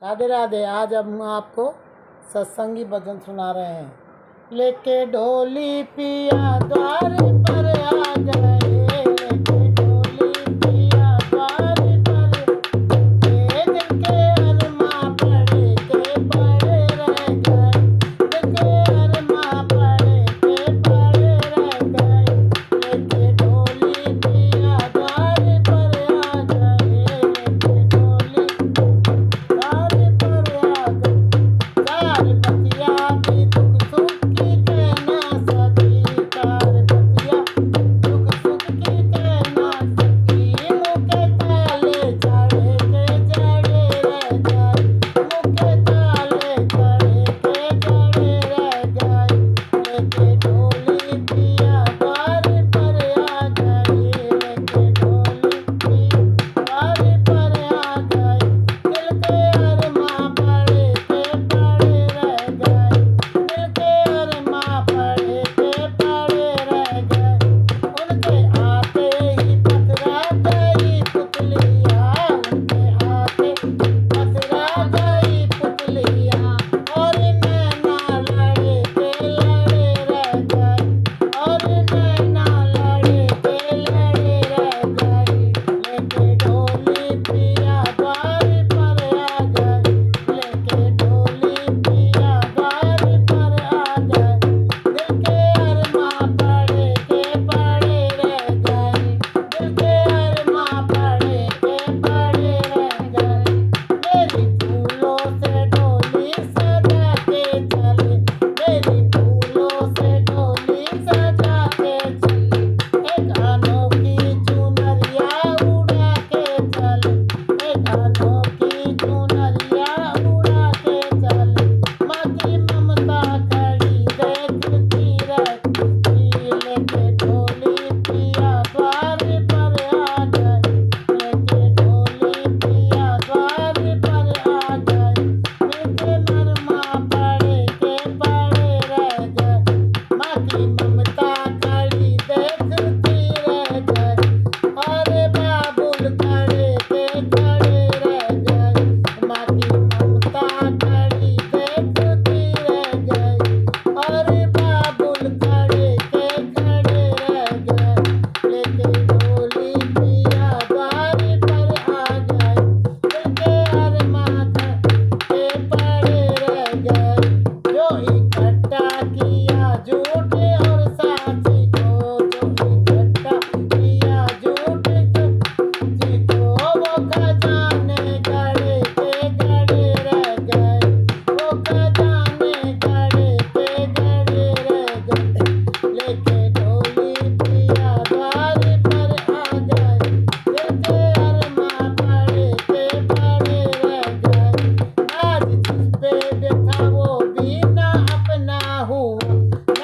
राधे राधे। आज हम आपको सत्संगी भजन सुना रहे हैं। लेके ढोली पिया द्वार पर आ गए, लेके ढोली पिया द्वार पर, ये दिल के अरमा पड़े के पड़े रह गए, दिल के अरमा पड़े के पड़े रह गए। लेके ढोली पिया द्वार पर आ गए, लेके ढोली द्वार पर आ गए। चार पतिया की दुख सुख की कहना सकी, चार पतिया दुख सुख की कहना सकी। मुँह के ताले चढ़े के जड़े रह गए, मुँह के ताले चढ़े के जड़े रह गए। लेके ढोली पिया द्वार पर आ गए, लेके ढोली पिया द्वार पर आ गए। दिल के अरमा पड़े के पड़े रह गए, दिल के अरमा पड़े के पड़े रह गए। उनके आते ही पथरा गई पुतलियाँ, उनके आते पथरा गई पुतलियाँ। और नैना लड़े के लड़े रह गए, और नैना लड़े के लड़े रह गए। लेके ढोली पिया द्वार पर आ गए, लेके ढोली पिया द्वार पर आ गए। दिल के अरमा पड़े के पड़े रह गए, दिल के अरमा पड़े के पड़े रह गए। मेरी फूलों से डोली सजा के चले, मेरी फूलों से डोली सजा के चले। एक अनोखी चुनरिया उड़ा के चले, एक अनोखी चुनरिया उड़ा के चले। माँ की ममता खड़ी देखती रहती, लेके ढोली पिया द्वार पर आ गए, लेके ढोली पिया द्वार पर आ गए। दिल के अरमा पड़े के पड़े रह गए, माँ की ममता खड़ी देखती रह गए। अरे बाबुल खड़े के खड़े रह गए, माँ की ममता खड़ी देखती रह गए। अरे बाबुल खड़े के खड़े रह गए। लेके ढोली पिया द्वार पर आ गए, दिल के अरमा के पड़े रह गए। जो इकट्ठा किया झूठ और साथी को, जो इकट्ठा किया झूठ साथी को, वो खजाने गड़े के गड़े रह गए, वो खजाने गड़े के गड़े रह गए। लेके ढोली पिया द्वार पर आ गए, दिल के अरमा पड़े के पड़े रह गए। आज जिस पे बैठा वो भी ना अपना हुआ,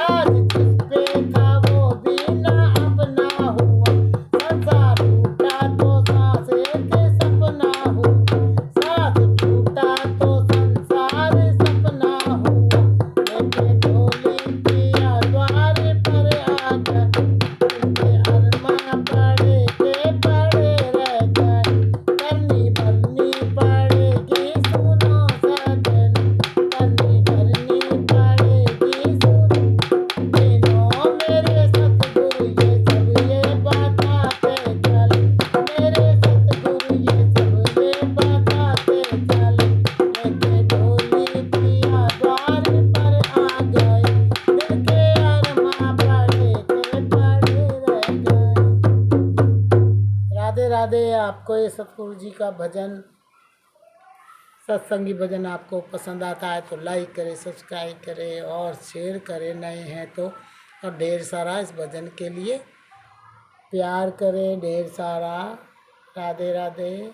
आज जिस पे था वो भी ना अपना हुआ। संसार टूटा तो सांस एक सपना हुआ, सांस टूटा तो संसार सपना हुआ। लेके ढोली पिया द्वार पर आ गए, दिल के अरमा पड़े के पड़े रह गए। करनी भरनी पड़ेगी सुनो सजन, करनी भरनी पड़ेगी सुनो। दिनों मेरे सतगुरु ये सब ये बताते चले, मेरे सतगुरु ये सब ये बताते चले। लेके ढोली पिया द्वार पर आ गए, दिल के अरमा पड़े के पड़े रह गए। राधे राधे। आपको ये सतगुरु जी का भजन, सत्संगी भजन आपको पसंद आता है तो लाइक करें, सब्सक्राइब करें और शेयर करें। नए हैं तो और ढेर सारा इस भजन के लिए प्यार करें, ढेर सारा। राधे राधे।